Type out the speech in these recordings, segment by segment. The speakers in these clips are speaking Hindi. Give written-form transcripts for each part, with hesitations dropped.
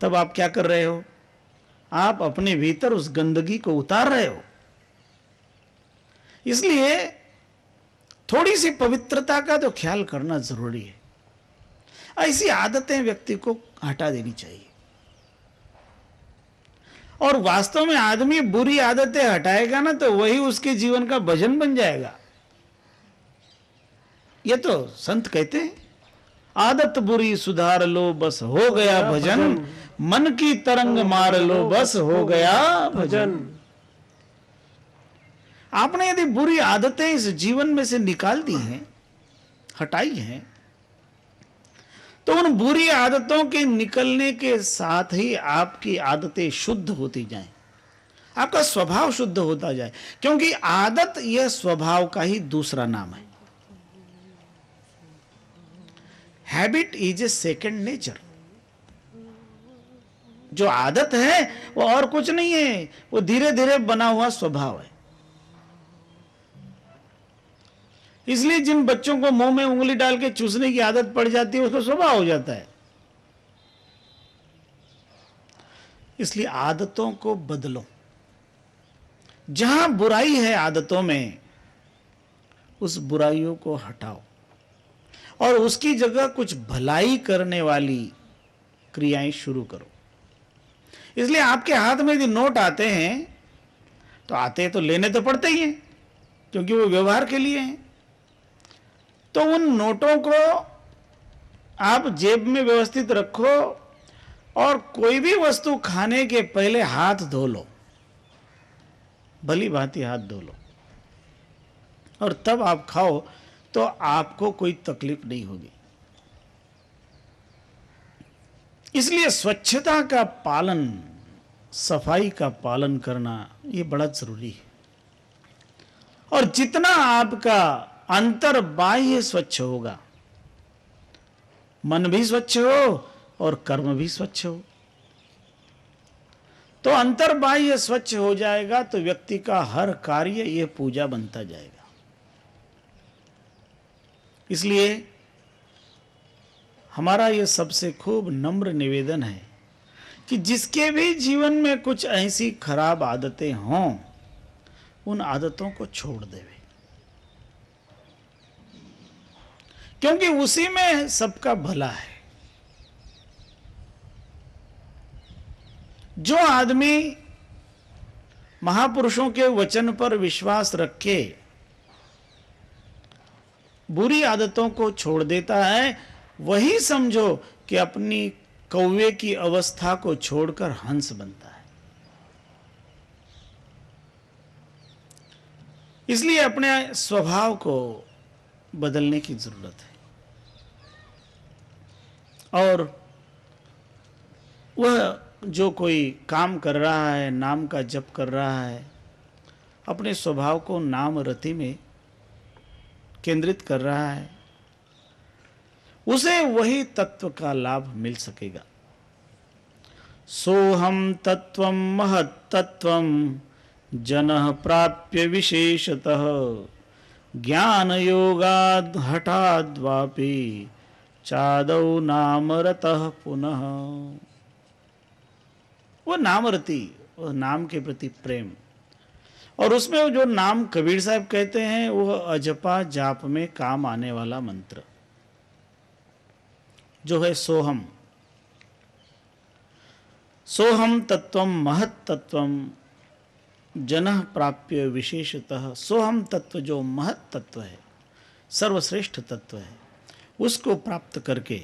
तब आप क्या कर रहे हो? आप अपने भीतर उस गंदगी को उतार रहे हो। इसलिए थोड़ी सी पवित्रता का तो ख्याल करना जरूरी है। ऐसी आदतें व्यक्ति को हटा देनी चाहिए। और वास्तव में आदमी बुरी आदतें हटाएगा ना तो वही उसके जीवन का भजन बन जाएगा। ये तो संत कहते हैं, आदत बुरी सुधार लो बस हो गया भजन, मन की तरंग मार लो बस हो गया भजन। आपने यदि बुरी आदतें इस जीवन में से निकाल दी हैं, हटाई हैं, तो उन बुरी आदतों के निकलने के साथ ही आपकी आदतें शुद्ध होती जाएं, आपका स्वभाव शुद्ध होता जाए। क्योंकि आदत यह स्वभाव का ही दूसरा नाम है। Habit is a second nature. जो आदत है वो और कुछ नहीं है, वो धीरे धीरे बना हुआ स्वभाव है। इसलिए जिन बच्चों को मुंह में उंगली डाल के चूसने की आदत पड़ जाती है उसको स्वभाव हो जाता है। इसलिए आदतों को बदलो। जहां बुराई है आदतों में, उस बुराइयों को हटाओ और उसकी जगह कुछ भलाई करने वाली क्रियाएं शुरू करो। इसलिए आपके हाथ में यदि नोट आते हैं तो आते तो लेने तो पड़ते ही हैं, क्योंकि वो व्यवहार के लिए हैं। तो उन नोटों को आप जेब में व्यवस्थित रखो और कोई भी वस्तु खाने के पहले हाथ धो लो, भली भांति हाथ धो लो, और तब आप खाओ तो आपको कोई तकलीफ नहीं होगी। इसलिए स्वच्छता का पालन, सफाई का पालन करना ये बड़ा जरूरी है। और जितना आपका अंतर बाह्य स्वच्छ होगा, मन भी स्वच्छ हो और कर्म भी स्वच्छ हो, तो अंतर बाह्य स्वच्छ हो जाएगा तो व्यक्ति का हर कार्य ये पूजा बनता जाएगा। इसलिए हमारा ये सबसे खूब नम्र निवेदन है कि जिसके भी जीवन में कुछ ऐसी खराब आदतें हों, उन आदतों को छोड़ देवे, क्योंकि उसी में सबका भला है। जो आदमी महापुरुषों के वचन पर विश्वास रखे बुरी आदतों को छोड़ देता है, वही समझो कि अपनी कौवे की अवस्था को छोड़कर हंस बनता है। इसलिए अपने स्वभाव को बदलने की जरूरत है। और वह जो कोई काम कर रहा है, नाम का जप कर रहा है, अपने स्वभाव को नाम रति में केंद्रित कर रहा है, उसे वही तत्व का लाभ मिल सकेगा। सोहम तत्वम महत्तत्वम जनः प्राप्य विशेषतः ज्ञान योगाद हठाद्वापि चादौ नाम रतः पुनः। वो नाम रति, वो नाम के प्रति प्रेम, और उसमें वो जो नाम कबीर साहब कहते हैं वो अजपा जाप में काम आने वाला मंत्र जो है सोहम। सोहम तत्वम महत तत्वम जनः प्राप्य विशेषतः। सोहम तत्व जो महत तत्व है, सर्वश्रेष्ठ तत्व है, उसको प्राप्त करके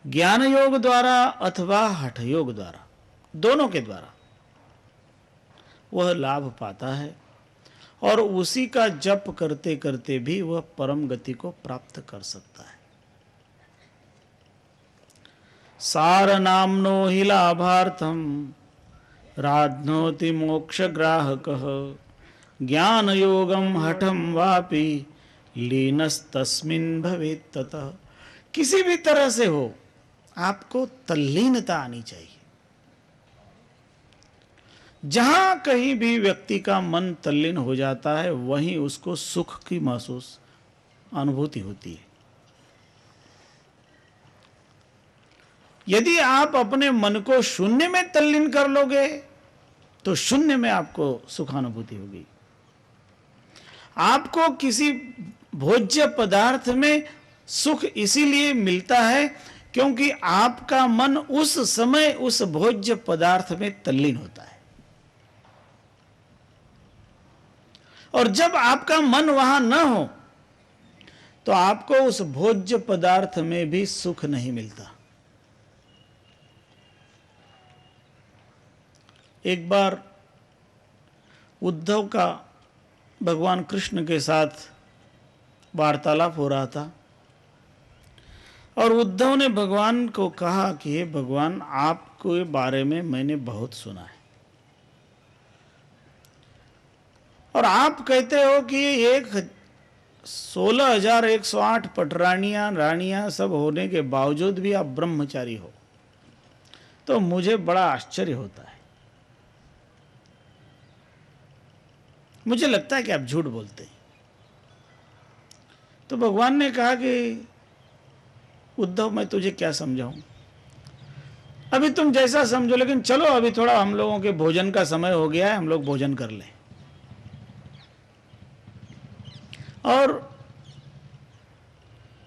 ज्ञान योग द्वारा अथवा हठ योग द्वारा, दोनों के द्वारा वह लाभ पाता है, और उसी का जप करते करते भी वह परम गति को प्राप्त कर सकता है। सार नामनो हि लाभार्थम राध्नोति मोक्ष ग्राहकः ज्ञान योगम हठम वापि लीनस्तस्मिन् भवेत् ततः। किसी भी तरह से हो, आपको तल्लीनता आनी चाहिए। जहां कहीं भी व्यक्ति का मन तल्लीन हो जाता है, वहीं उसको सुख की महसूस अनुभूति होती है। यदि आप अपने मन को शून्य में तल्लीन कर लोगे तो शून्य में आपको सुखानुभूति होगी। आपको किसी भोज्य पदार्थ में सुख इसीलिए मिलता है क्योंकि आपका मन उस समय उस भोज्य पदार्थ में तल्लीन होता है। और जब आपका मन वहां न हो तो आपको उस भोज्य पदार्थ में भी सुख नहीं मिलता। एक बार उद्धव का भगवान कृष्ण के साथ वार्तालाप हो रहा था और उद्धव ने भगवान को कहा कि हे भगवान, आपके बारे में मैंने बहुत सुना है और आप कहते हो कि एक 16,108 पटरानियां रानियां सब होने के बावजूद भी आप ब्रह्मचारी हो, तो मुझे बड़ा आश्चर्य होता है। मुझे लगता है कि आप झूठ बोलते हैं। तो भगवान ने कहा कि उद्धव, मैं तुझे क्या समझाऊं, अभी तुम जैसा समझो, लेकिन चलो अभी थोड़ा हम लोगों के भोजन का समय हो गया है, हम लोग भोजन कर लें। और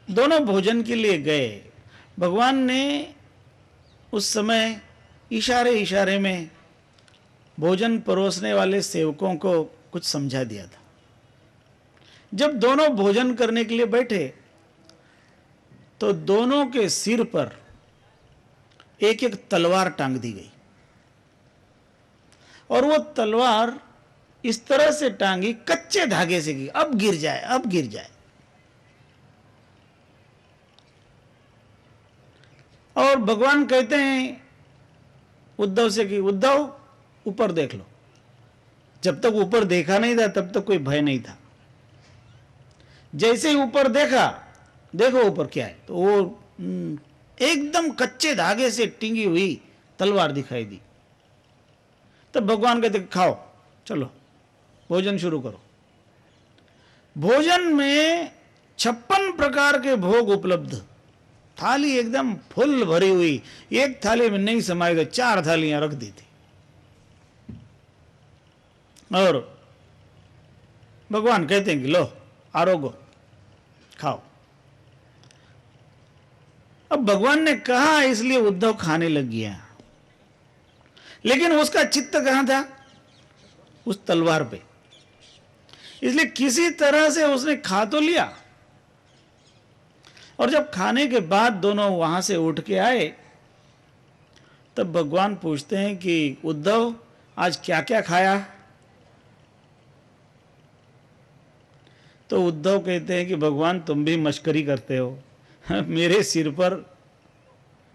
दोनों भोजन के लिए गए। भगवान ने उस समय इशारे इशारे में भोजन परोसने वाले सेवकों को कुछ समझा दिया था। जब दोनों भोजन करने के लिए बैठे तो दोनों के सिर पर एक एक तलवार टांग दी गई और वो तलवार इस तरह से टांगी, कच्चे धागे से की, अब गिर जाए, अब गिर जाए। और भगवान कहते हैं उद्धव से कि उद्धव, ऊपर देख लो। जब तक ऊपर देखा नहीं था तब तक कोई भय नहीं था। जैसे ही ऊपर देखा, देखो ऊपर क्या है, तो वो एकदम कच्चे धागे से टिंगी हुई तलवार दिखाई दी। तब भगवान कहते खाओ, चलो भोजन शुरू करो। भोजन में 56 प्रकार के भोग उपलब्ध, थाली एकदम फुल भरी हुई, एक थाली में नहीं समाई तो 4 थालियां रख दी थी। और भगवान कहते हैं कि लो आरोगो, खाओ। अब भगवान ने कहा इसलिए उद्धव खाने लग गया, लेकिन उसका चित्त कहां था? उस तलवार पे। इसलिए किसी तरह से उसने खा तो लिया। और जब खाने के बाद दोनों वहां से उठ के आए तब भगवान पूछते हैं कि उद्धव, आज क्या क्या खाया? तो उद्धव कहते हैं कि भगवान, तुम भी मश्करी करते हो। मेरे सिर पर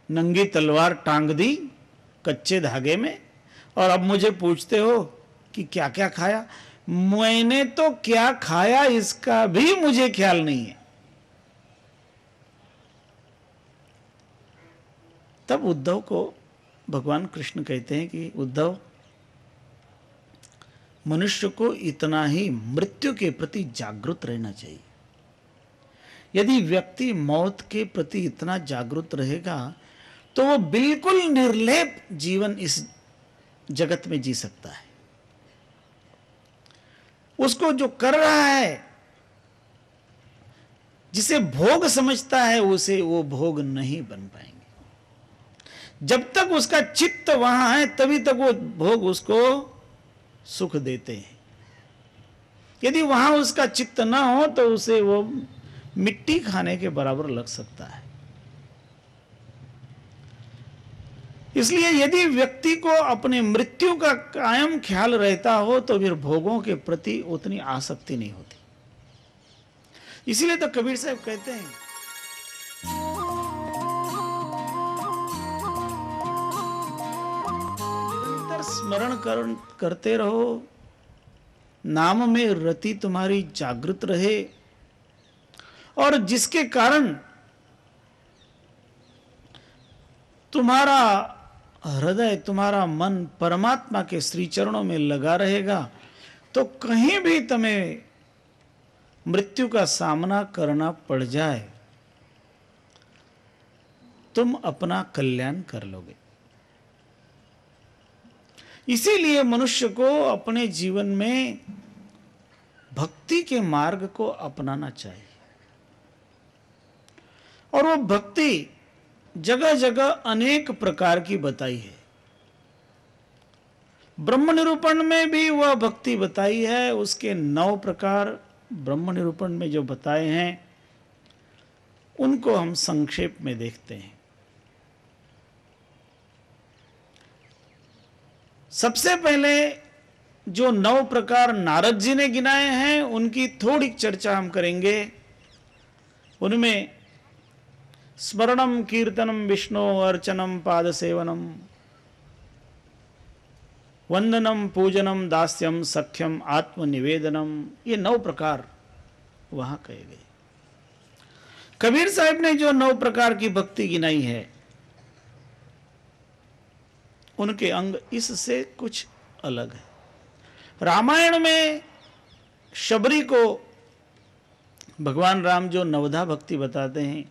नंगी तलवार टांग दी कच्चे धागे में और अब मुझे पूछते हो कि क्या क्या खाया? मैंने तो क्या खाया इसका भी मुझे ख्याल नहीं है। तब उद्धव को भगवान कृष्ण कहते हैं कि उद्धव, मनुष्य को इतना ही मृत्यु के प्रति जागरूक रहना चाहिए। यदि व्यक्ति मौत के प्रति इतना जागरूक रहेगा तो वो बिल्कुल निर्लेप जीवन इस जगत में जी सकता है। उसको जो कर रहा है, जिसे भोग समझता है, उसे वो भोग नहीं बन पाएंगे। जब तक उसका चित्त वहां है तभी तक वो भोग उसको सुख देते हैं। यदि वहां उसका चित्त ना हो तो उसे वो मिट्टी खाने के बराबर लग सकता है। इसलिए यदि व्यक्ति को अपने मृत्यु का कायम ख्याल रहता हो तो फिर भोगों के प्रति उतनी आसक्ति नहीं होती। इसीलिए तो कबीर साहब कहते हैं, निरंतर स्मरण करते रहो, नाम में रति तुम्हारी जागृत रहे, और जिसके कारण तुम्हारा हृदय, तुम्हारा मन परमात्मा के श्री चरणों में लगा रहेगा, तो कहीं भी तुम्हें मृत्यु का सामना करना पड़ जाए तुम अपना कल्याण कर लोगे। इसीलिए मनुष्य को अपने जीवन में भक्ति के मार्ग को अपनाना चाहिए। और वो भक्ति जगह जगह अनेक प्रकार की बताई है। ब्रह्म निरूपण में भी वह भक्ति बताई है। उसके 9 प्रकार ब्रह्म निरूपण में जो बताए हैं उनको हम संक्षेप में देखते हैं। सबसे पहले जो 9 प्रकार नारद जी ने गिनाए हैं उनकी थोड़ी चर्चा हम करेंगे। उनमें स्मरणम कीर्तनम विष्णु अर्चनम पाद सेवनम वंदनम पूजनम दास्यम सख्यम आत्मनिवेदनम, ये 9 प्रकार वहां कहे गए। कबीर साहब ने जो 9 प्रकार की भक्ति गिनाई है उनके अंग इससे कुछ अलग है। रामायण में शबरी को भगवान राम जो नवधा भक्ति बताते हैं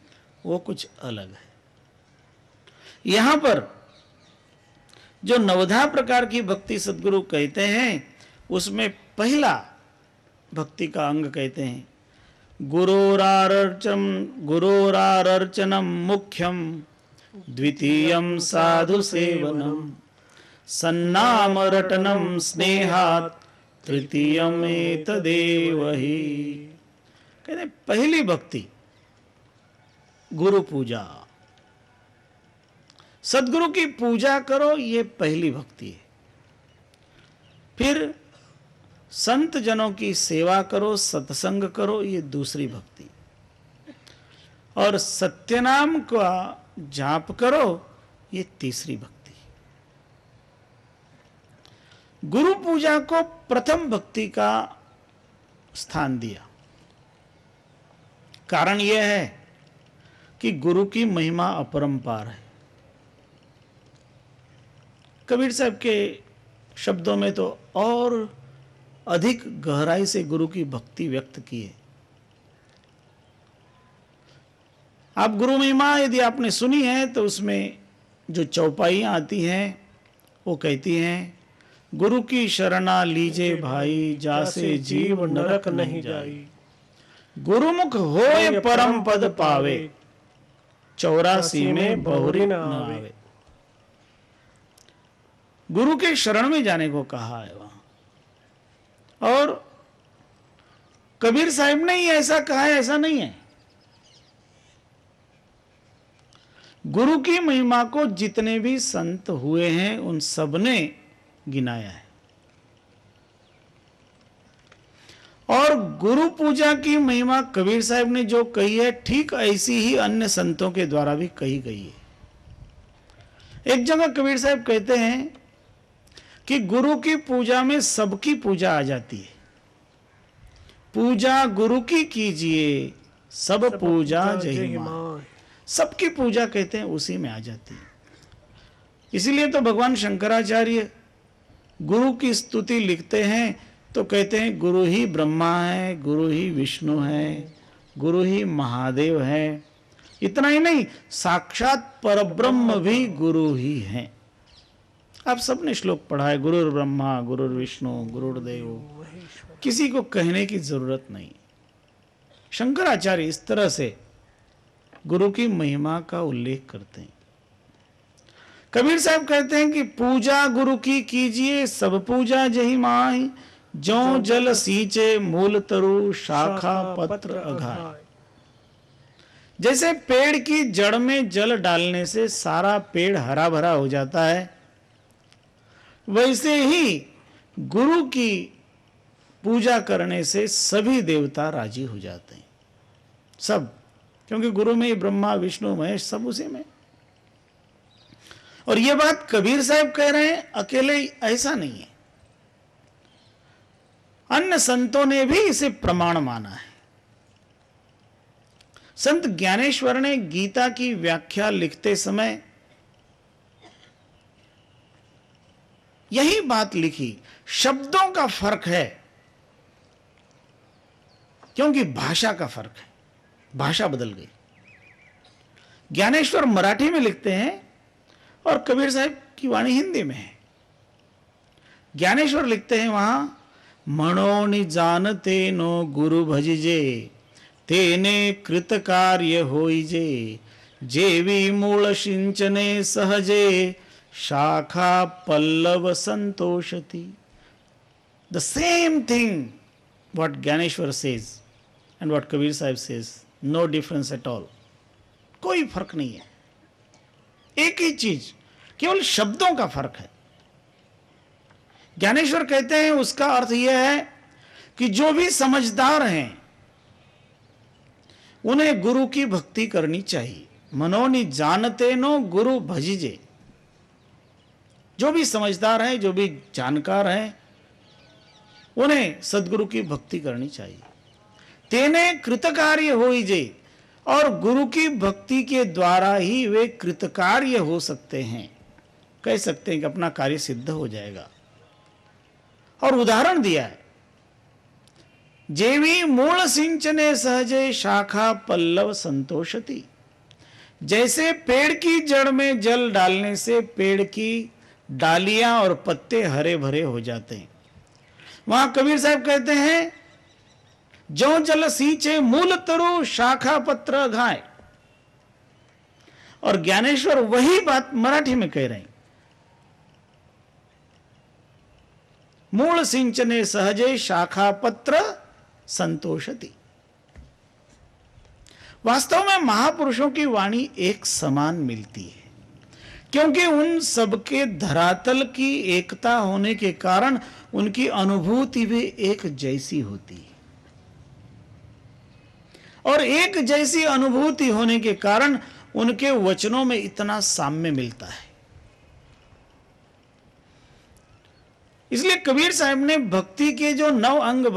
वो कुछ अलग है। यहां पर जो नवधा प्रकार की भक्ति सद्गुरु कहते हैं उसमें पहला भक्ति का अंग कहते हैं गुरोरार्चनम मुख्यम द्वितीयम साधु सेवनम सन्नाम रटनम स्नेहात् तृतीयम एतदेव हि। कहते हैं पहली भक्ति गुरु पूजा, सद्गुरु की पूजा करो, ये पहली भक्ति है। फिर संत जनों की सेवा करो, सत्संग करो, ये दूसरी भक्ति। और सत्यनाम का जाप करो, ये तीसरी भक्ति। गुरु पूजा को प्रथम भक्ति का स्थान दिया। कारण यह है कि गुरु की महिमा अपरंपार है। कबीर साहब के शब्दों में तो और अधिक गहराई से गुरु की भक्ति व्यक्त की है। आप गुरु महिमा यदि आपने सुनी है तो उसमें जो चौपाइयां आती हैं वो कहती हैं गुरु की शरणा लीजे भाई जासे जीव नरक नहीं जाई, गुरुमुख होए परम पद पावे 84 में बहुरी न आवे। गुरु के शरण में जाने को कहा है वहां। और कबीर साहब ने ही ऐसा कहा है ऐसा नहीं है। गुरु की महिमा को जितने भी संत हुए हैं उन सब ने गिनाया है। और गुरु पूजा की महिमा कबीर साहब ने जो कही है ठीक ऐसी ही अन्य संतों के द्वारा भी कही गई है। एक जगह कबीर साहब कहते हैं कि गुरु की पूजा में सबकी पूजा आ जाती है। पूजा गुरु की कीजिए सब पूजा जय मां, सबकी पूजा कहते हैं उसी में आ जाती है। इसीलिए तो भगवान शंकराचार्य गुरु की स्तुति लिखते हैं तो कहते हैं गुरु ही ब्रह्मा है, गुरु ही विष्णु है, गुरु ही महादेव है। इतना ही नहीं, साक्षात परब्रह्म भी गुरु ही हैं। आप सबने श्लोक पढ़ा है, गुरुर् ब्रह्मा गुरुर् विष्णु गुरुर्देव, किसी को कहने की जरूरत नहीं। शंकराचार्य इस तरह से गुरु की महिमा का उल्लेख करते हैं। कबीर साहब कहते हैं कि पूजा गुरु की कीजिए सब पूजा जही माई, जो जल सींचे मूल तरु शाखा पत्र अघाय। जैसे पेड़ की जड़ में जल डालने से सारा पेड़ हरा भरा हो जाता है, वैसे ही गुरु की पूजा करने से सभी देवता राजी हो जाते हैं। सब, क्योंकि गुरु में ही ब्रह्मा विष्णु महेश सब उसी में। और ये बात कबीर साहब कह रहे हैं, अकेले ऐसा नहीं है, अन्य संतों ने भी इसे प्रमाण माना है। संत ज्ञानेश्वर ने गीता की व्याख्या लिखते समय यही बात लिखी, शब्दों का फर्क है क्योंकि भाषा का फर्क है, भाषा बदल गई। ज्ञानेश्वर मराठी में लिखते हैं और कबीर साहब की वाणी हिंदी में है। ज्ञानेश्वर लिखते हैं वहां, मणोनि जानते नो गुरु भजिजे, तेने कृत कार्य होइजे, जेवी मूल सिंचने सहजे, शाखा पल्लव संतोषति। The same thing what Gyaneshwar says and what Kabir Sahib says, no difference at all, कोई फर्क नहीं है, एक ही चीज, केवल शब्दों का फर्क है। ज्ञानेश्वर कहते हैं उसका अर्थ यह है कि जो भी समझदार हैं उन्हें गुरु की भक्ति करनी चाहिए। मनोनि जानते नो गुरु भजिजे, जो भी समझदार हैं, जो भी जानकार हैं, उन्हें सदगुरु की भक्ति करनी चाहिए। तेने कृतकार्य होइजे, और गुरु की भक्ति के द्वारा ही वे कृतकार्य हो सकते हैं, कह सकते हैं कि अपना कार्य सिद्ध हो जाएगा। और उदाहरण दिया है, जेवी मूल सिंचने सहजे, शाखा पल्लव संतोषति। जैसे पेड़ की जड़ में जल डालने से पेड़ की डालियां और पत्ते हरे भरे हो जाते हैं, वहां कबीर साहब कहते हैं, जो जल सींचे मूल तरु, शाखा पत्र घाय। और ज्ञानेश्वर वही बात मराठी में कह रहे हैं, मूल सिंचने सहजे, शाखा पत्र संतोषति। वास्तव में महापुरुषों की वाणी एक समान मिलती है, क्योंकि उन सबके धरातल की एकता होने के कारण उनकी अनुभूति भी एक जैसी होती है, और एक जैसी अनुभूति होने के कारण उनके वचनों में इतना साम्य मिलता है। इसलिए कबीर साहब ने भक्ति के जो 9 अंग